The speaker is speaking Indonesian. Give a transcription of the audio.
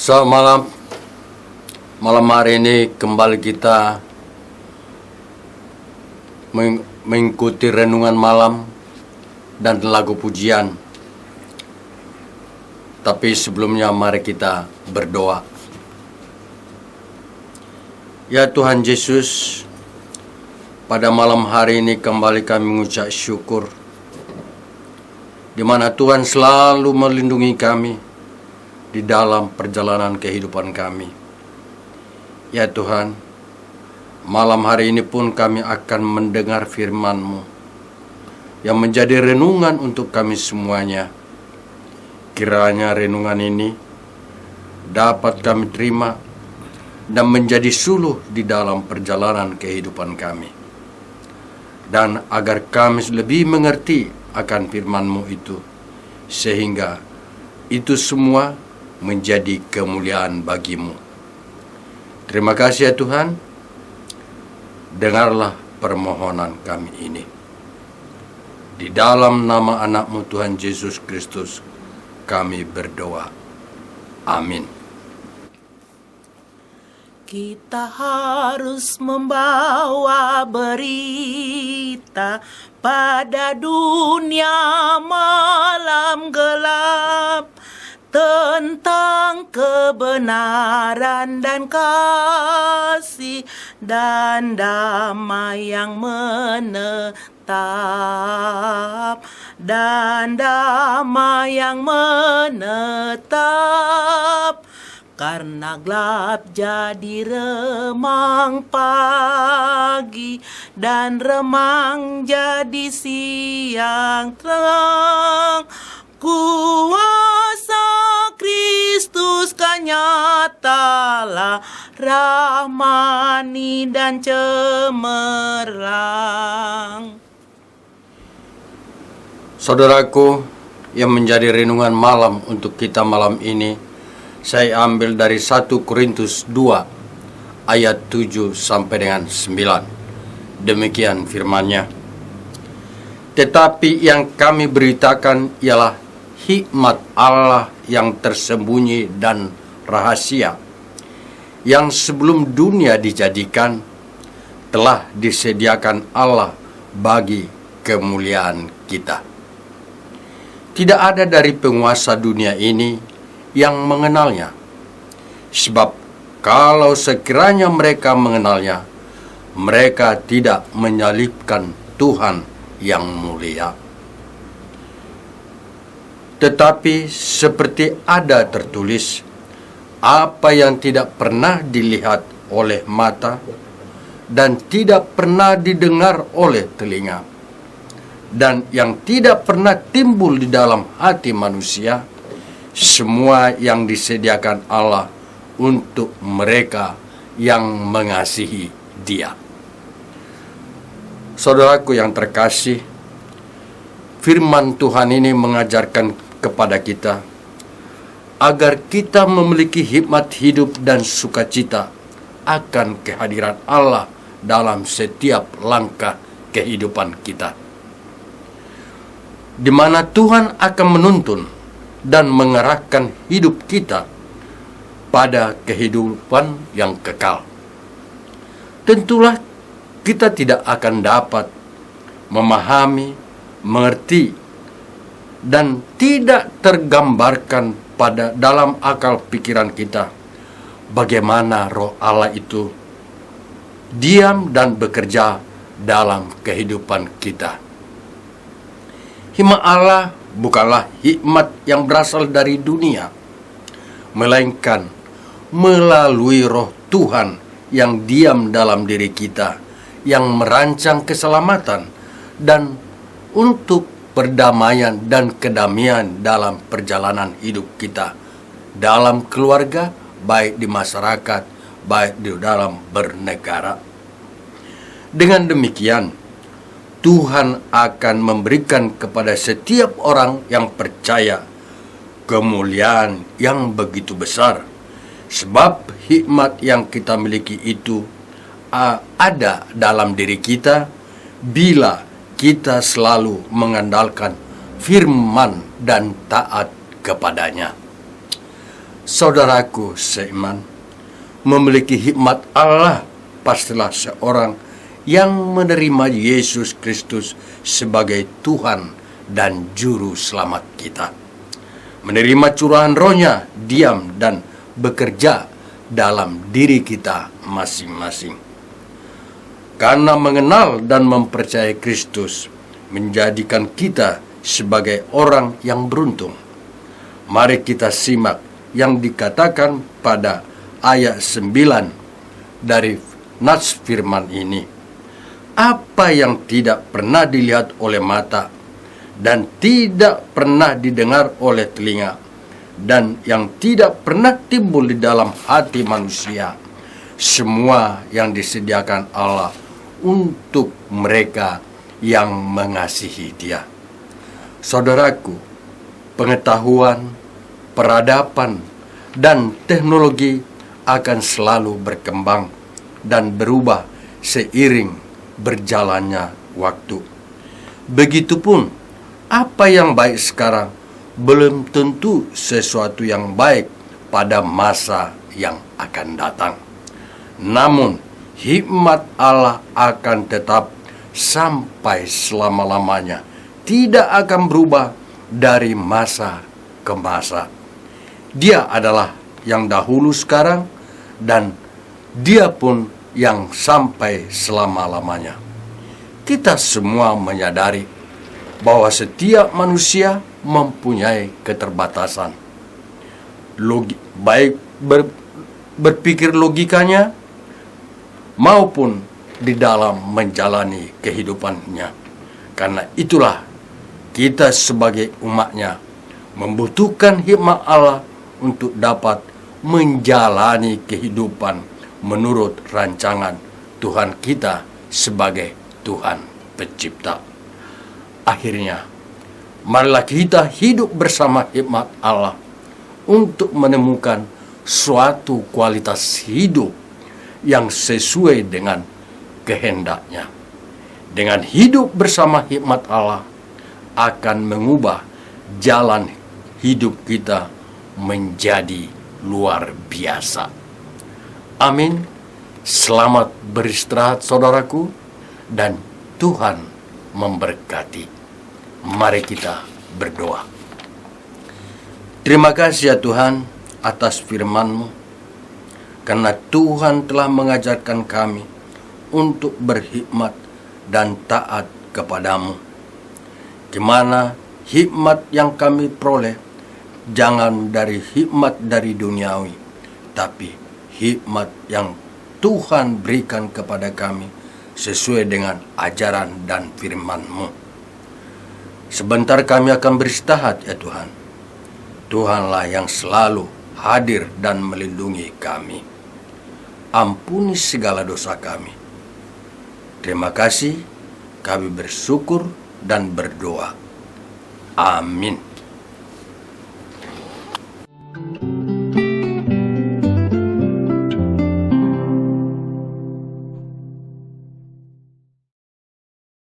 Selamat malam. Malam hari ini kembali kita mengikuti renungan malam dan lagu pujian. Tapi sebelumnya mari kita berdoa. Ya Tuhan Yesus, pada malam hari ini kembali kami mengucap syukur, di mana Tuhan selalu melindungi kami di dalam perjalanan kehidupan kami. Ya Tuhan, malam hari ini pun kami akan mendengar firman-Mu yang menjadi renungan untuk kami semuanya. Kiranya renungan ini dapat kami terima dan menjadi suluh di dalam perjalanan kehidupan kami. Dan agar kami lebih mengerti akan firman-Mu itu, sehingga itu semua menjadi kemuliaan bagi-Mu. Terima kasih ya Tuhan. Dengarlah permohonan kami ini. Di dalam nama anak-Mu Tuhan Yesus Kristus kami berdoa. Amin. Kita harus membawa berita pada dunia malam gelap tentang kebenaran dan kasih dan damai yang menetap, karena gelap jadi remang pagi dan remang jadi siang terang. Kuasa Kristus kan nyatalah, rahmani dan cemerlang. Saudaraku, yang menjadi renungan malam untuk kita malam ini, saya ambil dari 1 Korintus 2 ayat 7 sampai dengan 9. Demikian firman-Nya. Tetapi yang kami beritakan ialah hikmat Allah yang tersembunyi dan rahasia, yang sebelum dunia dijadikan telah disediakan Allah bagi kemuliaan kita. Tidak ada dari penguasa dunia ini yang mengenalnya. Sebab kalau sekiranya mereka mengenalnya, mereka tidak menyalibkan Tuhan yang mulia. Tetapi seperti ada tertulis, apa yang tidak pernah dilihat oleh mata dan tidak pernah didengar oleh telinga, dan yang tidak pernah timbul di dalam hati manusia, semua yang disediakan Allah untuk mereka yang mengasihi Dia. Saudaraku yang terkasih, firman Tuhan ini mengajarkan kepada kita agar kita memiliki hikmat hidup dan sukacita akan kehadiran Allah dalam setiap langkah kehidupan kita, di mana Tuhan akan menuntun dan mengarahkan hidup kita pada kehidupan yang kekal. Tentulah kita tidak akan dapat memahami, mengerti, dan tidak tergambarkan pada dalam akal pikiran kita bagaimana Roh Allah itu diam dan bekerja dalam kehidupan kita. Hikmat Allah bukanlah hikmat yang berasal dari dunia, melainkan melalui Roh Tuhan yang diam dalam diri kita, yang merancang keselamatan dan untuk perdamaian dan kedamaian dalam perjalanan hidup kita, dalam keluarga, baik di masyarakat, baik di dalam bernegara. Dengan demikian, Tuhan akan memberikan kepada setiap orang yang percaya kemuliaan yang begitu besar, sebab hikmat yang kita miliki itu ada dalam diri kita bila kita selalu mengandalkan firman dan taat kepadanya. Saudaraku seiman, memiliki hikmat Allah pastilah seorang yang menerima Yesus Kristus sebagai Tuhan dan Juru Selamat kita. Menerima curahan Roh-Nya diam dan bekerja dalam diri kita masing-masing. Karena mengenal dan mempercayai Kristus menjadikan kita sebagai orang yang beruntung. Mari kita simak yang dikatakan pada ayat 9 dari nats firman ini. Apa yang tidak pernah dilihat oleh mata dan tidak pernah didengar oleh telinga dan yang tidak pernah timbul di dalam hati manusia, semua yang disediakan Allah untuk mereka yang mengasihi Dia. Saudaraku, pengetahuan, peradaban, dan teknologi akan selalu berkembang dan berubah seiring berjalannya waktu. Begitupun, apa yang baik sekarang belum tentu sesuatu yang baik pada masa yang akan datang. Namun, hikmat Allah akan tetap sampai selama-lamanya, tidak akan berubah dari masa ke masa. Dia adalah yang dahulu, sekarang, dan Dia pun yang sampai selama-lamanya. Kita semua menyadari bahwa setiap manusia mempunyai keterbatasan, baik berpikir logikanya maupun di dalam menjalani kehidupannya. Karena itulah kita sebagai umat-Nya membutuhkan hikmat Allah untuk dapat menjalani kehidupan menurut rancangan Tuhan kita sebagai Tuhan Pencipta. Akhirnya, marilah kita hidup bersama hikmat Allah untuk menemukan suatu kualitas hidup yang sesuai dengan kehendak-Nya. Dengan hidup bersama hikmat Allah akan mengubah jalan hidup kita menjadi luar biasa. Amin. Selamat beristirahat saudaraku, dan Tuhan memberkati. Mari kita berdoa. Terima kasih ya Tuhan atas firman-Mu, karena Tuhan telah mengajarkan kami untuk berhikmat dan taat kepadamu. Di mana hikmat yang kami peroleh jangan dari hikmat dari duniawi, tapi hikmat yang Tuhan berikan kepada kami sesuai dengan ajaran dan firman-Mu. Sebentar kami akan beristirahat ya Tuhan. Tuhanlah yang selalu hadir dan melindungi kami. Ampuni segala dosa kami. Terima kasih, kami bersyukur dan berdoa. Amin.